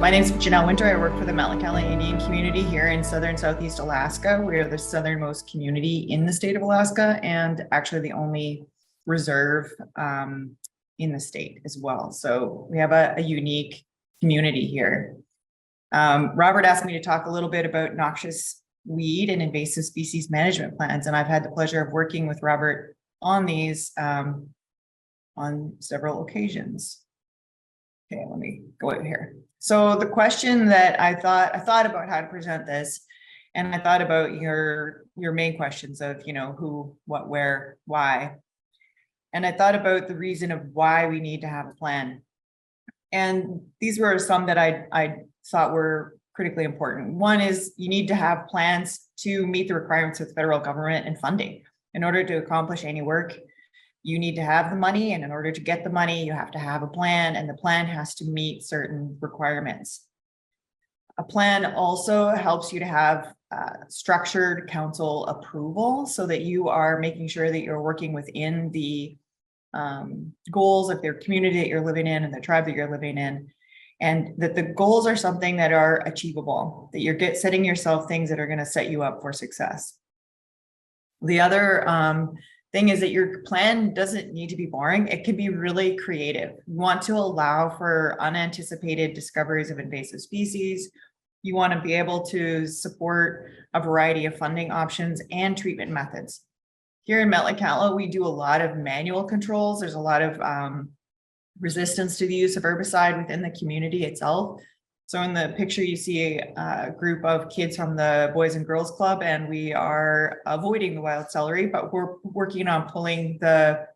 My name is Genelle Winter. I work for the Metlakatla Indian Community here in southern Southeast Alaska. We are the southernmost community in the state of Alaska and actually the only reserve in the state as well. So we have a unique community here. Robert asked me to talk a little bit about noxious weed and invasive species management plans, and I've had the pleasure of working with Robert on these on several occasions. Okay, let me go out here. So the question that I thought about how to present this, and I thought about your main questions of, you know, who, what, where, why. And I thought about the reason of why we need to have a plan. And these were some that I thought were critically important. One is you need to have plans to meet the requirements of the federal government and funding. In order to accomplish any work, you need to have the money, and in order to get the money, you have to have a plan, and the plan has to meet certain requirements. A plan also helps you to have structured council approval so that you are making sure that you're working within the goals of their community that you're living in and the tribe that you're living in, and that the goals are something that are achievable, that you're setting yourself things that are going to set you up for success. The other thing is that your plan doesn't need to be boring. It can be really creative. You want to allow for unanticipated discoveries of invasive species. You want to be able to support a variety of funding options and treatment methods. Here in Metlakatla, we do a lot of manual controls. There's a lot of resistance to the use of herbicide within the community itself. So in the picture, you see a group of kids from the Boys and Girls Club, and we are avoiding the wild celery, but we're working on pulling the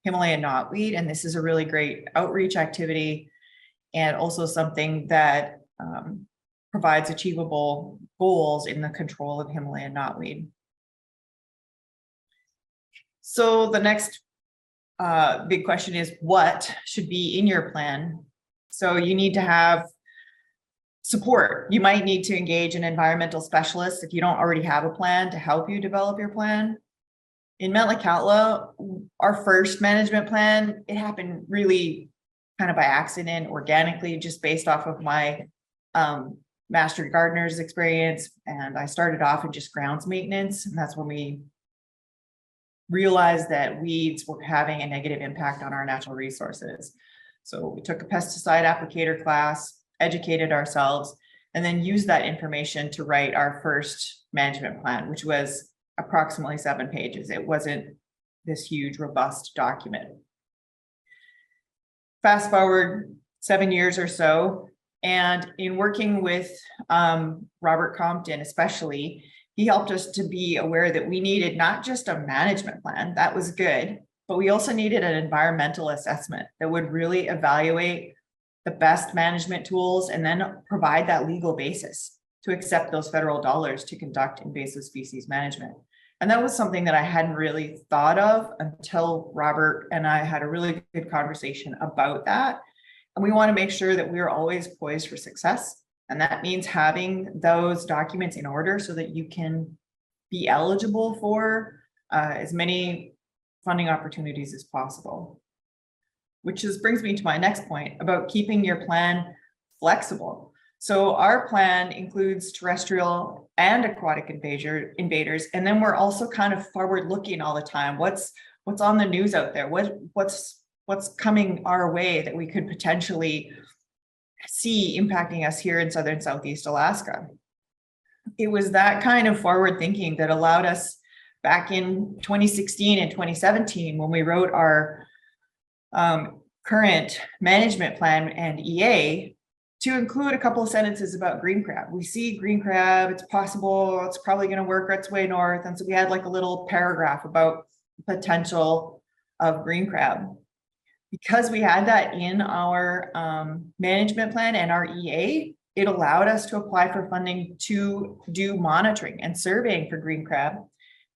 Himalayan knotweed. And this is a really great outreach activity and also something that provides achievable goals in the control of Himalayan knotweed. So the next big question is, what should be in your plan? So you need to have support. You might need to engage an environmental specialist if you don't already have a plan to help you develop your plan. In Metlakatla, our first management plan, it happened really kind of by accident, organically, just based off of my master gardener's experience. And I started off in just grounds maintenance. And that's when we realized that weeds were having a negative impact on our natural resources. So we took a pesticide applicator class, educated ourselves, and then used that information to write our first management plan, which was approximately 7 pages. It wasn't this huge, robust document. Fast forward 7 years or so, and in working with Robert Compton especially, he helped us to be aware that we needed not just a management plan, that was good, but we also needed an environmental assessment that would really evaluate the best management tools and then provide that legal basis to accept those federal dollars to conduct invasive species management. And that was something that I hadn't really thought of until Robert and I had a really good conversation about that. And we want to make sure that we're always poised for success. And that means having those documents in order so that you can be eligible for as many funding opportunities as possible. Which brings me to my next point about keeping your plan flexible. So our plan includes terrestrial and aquatic invaders, and then we're also kind of forward looking all the time. What's on the news out there? What's coming our way that we could potentially see impacting us here in southern Southeast Alaska? It was that kind of forward thinking that allowed us back in 2016 and 2017, when we wrote our current management plan and EA, to include a couple of sentences about green crab. We see green crab, it's possible, it's probably going to work its way north. And so we had like a little paragraph about the potential of green crab. Because we had that in our management plan and our EA, it allowed us to apply for funding to do monitoring and surveying for green crab.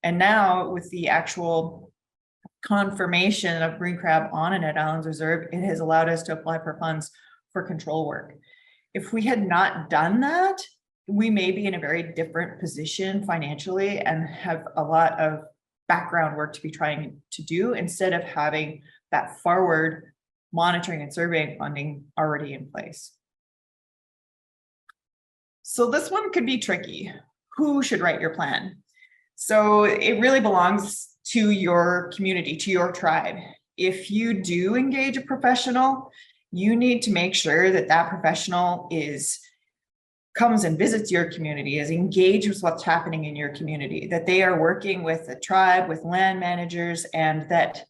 And now with the actual confirmation of green crab on Annette Islands Reserve, it has allowed us to apply for funds for control work. If we had not done that, we may be in a very different position financially and have a lot of background work to be trying to do instead of having that forward monitoring and surveying funding already in place. So this one could be tricky. Who should write your plan? So it really belongs to your community, to your tribe. If you do engage a professional, you need to make sure that that professional comes and visits your community, is engaged with what's happening in your community, that they are working with the tribe, with land managers, and that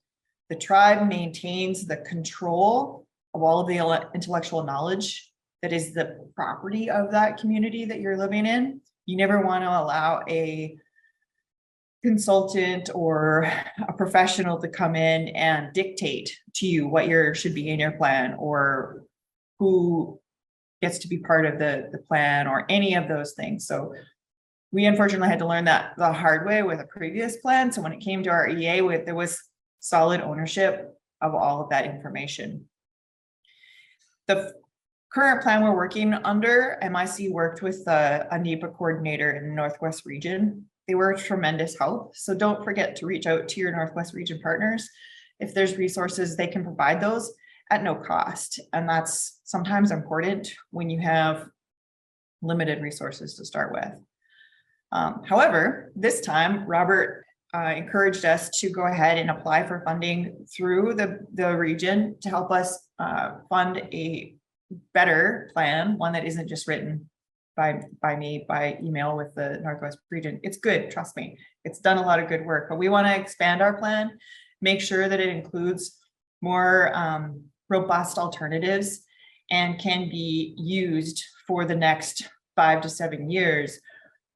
the tribe maintains the control of all of the intellectual knowledge that is the property of that community that you're living in. You never want to allow a consultant or a professional to come in and dictate to you what should be in your plan, or who gets to be part of the plan, or any of those things. So we unfortunately had to learn that the hard way with a previous plan. So when it came to our EA, there was solid ownership of all of that information. The current plan we're working under, MIC worked with a NEPA coordinator in the Northwest region. They were a tremendous help. So don't forget to reach out to your Northwest region partners. If there's resources, they can provide those at no cost. And that's sometimes important when you have limited resources to start with. However, this time, Robert encouraged us to go ahead and apply for funding through the region to help us fund a better plan, one that isn't just written by me by email with the Northwest region. It's good, trust me. It's done a lot of good work, but we want to expand our plan, make sure that it includes more robust alternatives and can be used for the next 5 to 7 years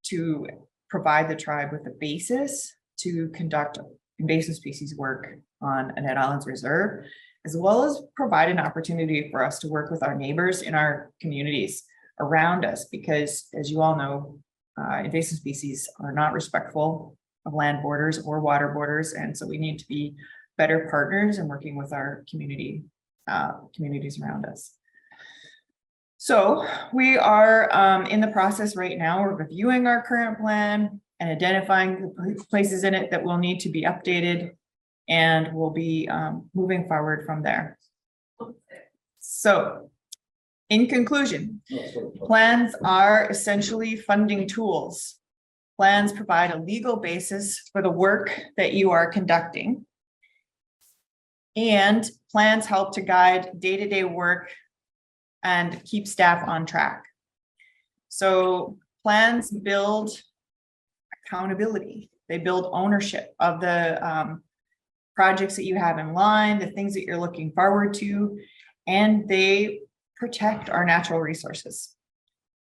to provide the tribe with a basis to conduct invasive species work on Annette Islands Reserve, as well as provide an opportunity for us to work with our neighbors in our communities around us, because as you all know, invasive species are not respectful of land borders or water borders. And so we need to be better partners in working with our communities around us. So we are in the process right now. We're reviewing our current plan and identifying the places in it that will need to be updated, and we'll be moving forward from there. So in conclusion, plans are essentially funding tools. Plans provide a legal basis for the work that you are conducting, and plans help to guide day-to-day work and keep staff on track. So plans build accountability. They build ownership of the projects that you have in line, the things that you're looking forward to, and they protect our natural resources.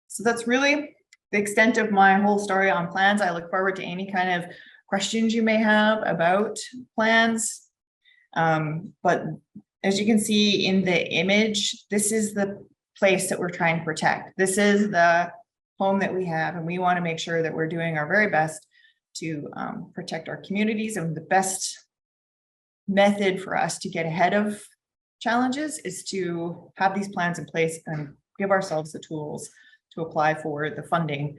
So that's really the extent of my whole story on plans. I look forward to any kind of questions you may have about plans. But as you can see in the image, this is the place that we're trying to protect. This is the home that we have, and we want to make sure that we're doing our very best to protect our communities. And the best method for us to get ahead of challenges is to have these plans in place and give ourselves the tools to apply for the funding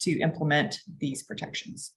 to implement these protections.